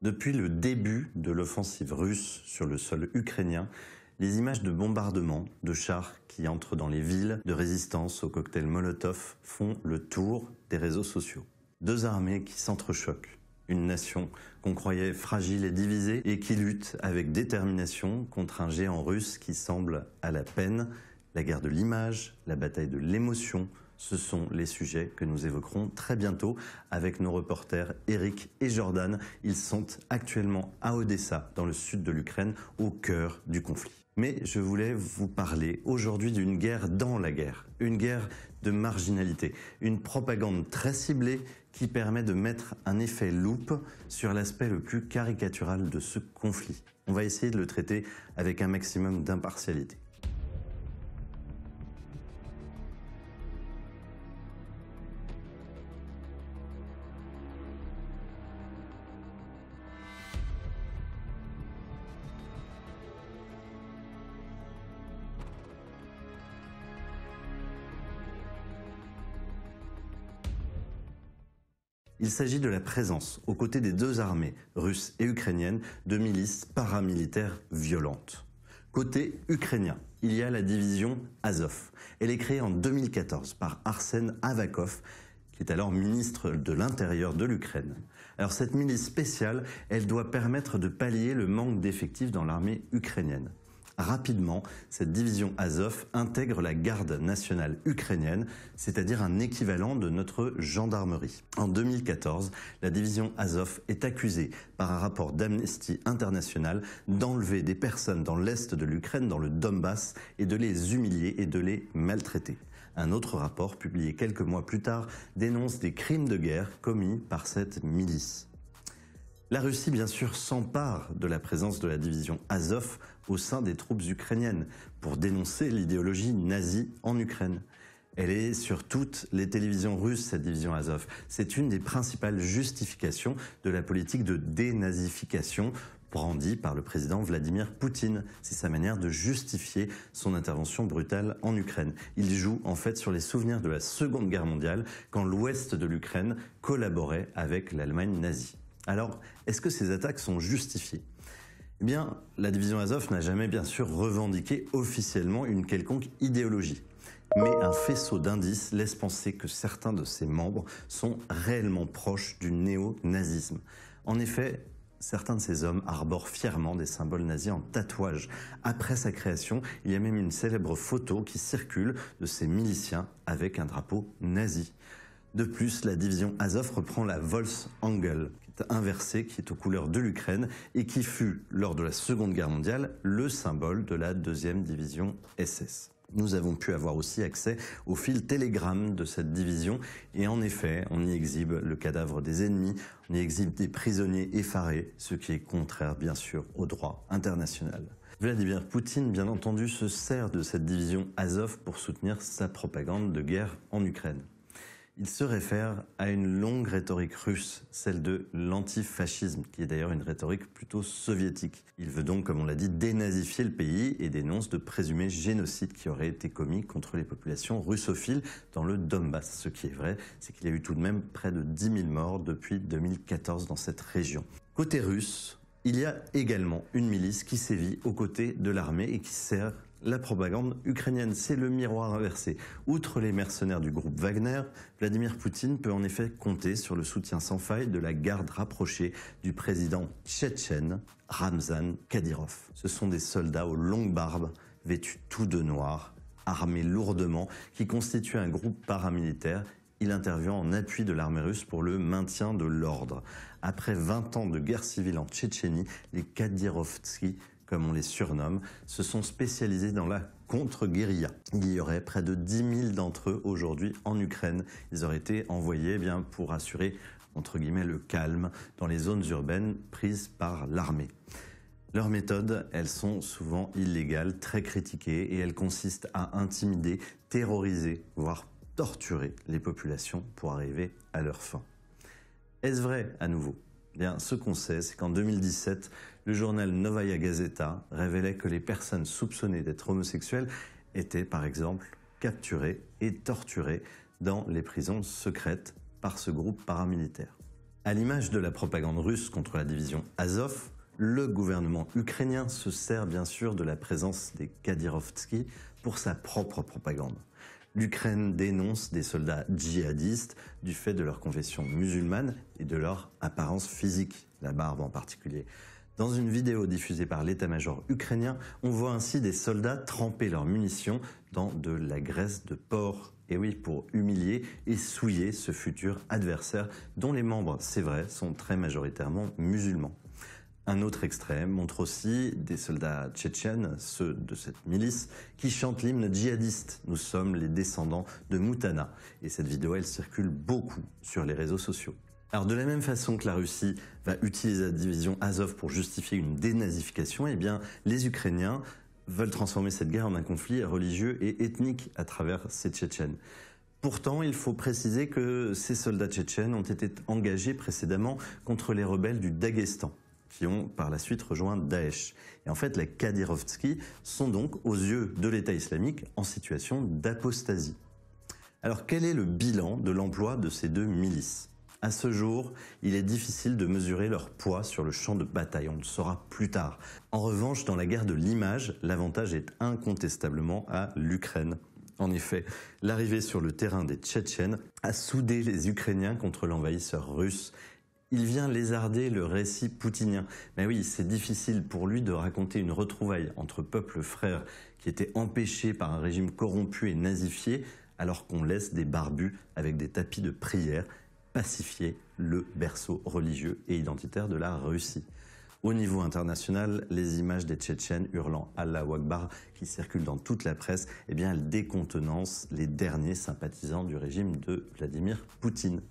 Depuis le début de l'offensive russe sur le sol ukrainien, les images de bombardements, de chars qui entrent dans les villes, de résistance au cocktail Molotov font le tour des réseaux sociaux. Deux armées qui s'entrechoquent. Une nation qu'on croyait fragile et divisée et qui lutte avec détermination contre un géant russe qui semble à la peine. La guerre de l'image, la bataille de l'émotion, ce sont les sujets que nous évoquerons très bientôt avec nos reporters Eric et Jordan. Ils sont actuellement à Odessa, dans le sud de l'Ukraine, au cœur du conflit. Mais je voulais vous parler aujourd'hui d'une guerre dans la guerre, une guerre de marginalité, une propagande très ciblée qui permet de mettre un effet loupe sur l'aspect le plus caricatural de ce conflit. On va essayer de le traiter avec un maximum d'impartialité. Il s'agit de la présence, aux côtés des deux armées, russes et ukrainiennes, de milices paramilitaires violentes. Côté ukrainien, il y a la division Azov. Elle est créée en 2014 par Arsen Avakov, qui est alors ministre de l'Intérieur de l'Ukraine. Alors cette milice spéciale, elle doit permettre de pallier le manque d'effectifs dans l'armée ukrainienne. Rapidement, cette division Azov intègre la garde nationale ukrainienne, c'est-à-dire un équivalent de notre gendarmerie. En 2014, la division Azov est accusée par un rapport d'Amnesty International d'enlever des personnes dans l'est de l'Ukraine, dans le Donbass, et de les humilier et de les maltraiter. Un autre rapport, publié quelques mois plus tard, dénonce des crimes de guerre commis par cette milice. La Russie, bien sûr, s'empare de la présence de la division Azov au sein des troupes ukrainiennes pour dénoncer l'idéologie nazie en Ukraine. Elle est sur toutes les télévisions russes, cette division Azov. C'est une des principales justifications de la politique de dénazification brandie par le président Vladimir Poutine. C'est sa manière de justifier son intervention brutale en Ukraine. Il joue en fait sur les souvenirs de la Seconde Guerre mondiale quand l'ouest de l'Ukraine collaborait avec l'Allemagne nazie. Alors, est-ce que ces attaques sont justifiées ? Eh bien, la division Azov n'a jamais bien sûr revendiqué officiellement une quelconque idéologie. Mais un faisceau d'indices laisse penser que certains de ses membres sont réellement proches du néo-nazisme. En effet, certains de ces hommes arborent fièrement des symboles nazis en tatouage. Après sa création, il y a même une célèbre photo qui circule de ces miliciens avec un drapeau nazi. De plus, la division Azov reprend la Volksangel, qui est inversée, qui est aux couleurs de l'Ukraine et qui fut, lors de la Seconde Guerre mondiale, le symbole de la 2e division SS. Nous avons pu avoir aussi accès au fil Telegram de cette division et en effet, on y exhibe le cadavre des ennemis, on y exhibe des prisonniers effarés, ce qui est contraire bien sûr au droit international. Vladimir Poutine, bien entendu, se sert de cette division Azov pour soutenir sa propagande de guerre en Ukraine. Il se réfère à une longue rhétorique russe, celle de l'antifascisme, qui est d'ailleurs une rhétorique plutôt soviétique. Il veut donc, comme on l'a dit, dénazifier le pays et dénonce de présumés génocides qui auraient été commis contre les populations russophiles dans le Donbass. Ce qui est vrai, c'est qu'il y a eu tout de même près de 10 000 morts depuis 2014 dans cette région. Côté russe, il y a également une milice qui sévit aux côtés de l'armée et qui sert la propagande ukrainienne. C'est le miroir inversé. Outre les mercenaires du groupe Wagner, Vladimir Poutine peut en effet compter sur le soutien sans faille de la garde rapprochée du président tchétchène Ramzan Kadyrov. Ce sont des soldats aux longues barbes, vêtus tout de noir, armés lourdement, qui constituent un groupe paramilitaire. Il intervient en appui de l'armée russe pour le maintien de l'ordre. Après 20 ans de guerre civile en Tchétchénie, les Kadyrovtsi, comme on les surnomme, se sont spécialisés dans la contre-guérilla. Il y aurait près de 10 000 d'entre eux aujourd'hui en Ukraine. Ils auraient été envoyés pour assurer, entre guillemets, le calme dans les zones urbaines prises par l'armée. Leurs méthodes, elles sont souvent illégales, très critiquées, et elles consistent à intimider, terroriser, voire torturer les populations pour arriver à leur fin. Est-ce vrai à nouveau ? Bien, ce qu'on sait, c'est qu'en 2017, le journal Novaya Gazeta révélait que les personnes soupçonnées d'être homosexuelles étaient, par exemple, capturées et torturées dans les prisons secrètes par ce groupe paramilitaire. À l'image de la propagande russe contre la division Azov, le gouvernement ukrainien se sert bien sûr de la présence des Kadyrovtsi pour sa propre propagande. L'Ukraine dénonce des soldats djihadistes du fait de leur confession musulmane et de leur apparence physique, la barbe en particulier. Dans une vidéo diffusée par l'état-major ukrainien, on voit ainsi des soldats tremper leurs munitions dans de la graisse de porc. Et oui, pour humilier et souiller ce futur adversaire dont les membres, c'est vrai, sont très majoritairement musulmans. Un autre extrait montre aussi des soldats tchétchènes, ceux de cette milice, qui chantent l'hymne djihadiste. Nous sommes les descendants de Moutana. Et cette vidéo, elle circule beaucoup sur les réseaux sociaux. Alors de la même façon que la Russie va utiliser la division Azov pour justifier une dénazification, eh bien les Ukrainiens veulent transformer cette guerre en un conflit religieux et ethnique à travers ces Tchétchènes. Pourtant, il faut préciser que ces soldats tchétchènes ont été engagés précédemment contre les rebelles du Daghestan, qui ont par la suite rejoint Daesh. Et en fait, les Kadyrovtsi sont donc, aux yeux de l'État islamique, en situation d'apostasie. Alors quel est le bilan de l'emploi de ces deux milices ? À ce jour, il est difficile de mesurer leur poids sur le champ de bataille, on le saura plus tard. En revanche, dans la guerre de l'image, l'avantage est incontestablement à l'Ukraine. En effet, l'arrivée sur le terrain des Tchétchènes a soudé les Ukrainiens contre l'envahisseur russe. Il vient lézarder le récit poutinien. Mais oui, c'est difficile pour lui de raconter une retrouvaille entre peuples frères qui étaient empêchés par un régime corrompu et nazifié, alors qu'on laisse des barbus avec des tapis de prière pacifier le berceau religieux et identitaire de la Russie. Au niveau international, les images des Tchétchènes hurlant Allahu Akbar qui circulent dans toute la presse, eh bien, elles décontenancent les derniers sympathisants du régime de Vladimir Poutine.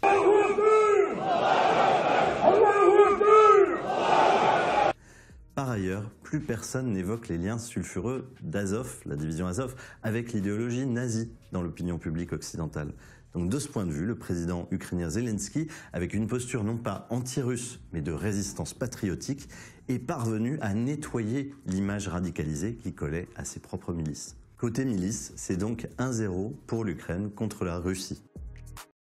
Par ailleurs, plus personne n'évoque les liens sulfureux d'Azov, la division Azov, avec l'idéologie nazie dans l'opinion publique occidentale. Donc de ce point de vue, le président ukrainien Zelensky, avec une posture non pas anti-russe, mais de résistance patriotique, est parvenu à nettoyer l'image radicalisée qui collait à ses propres milices. Côté milices, c'est donc 1-0 pour l'Ukraine contre la Russie.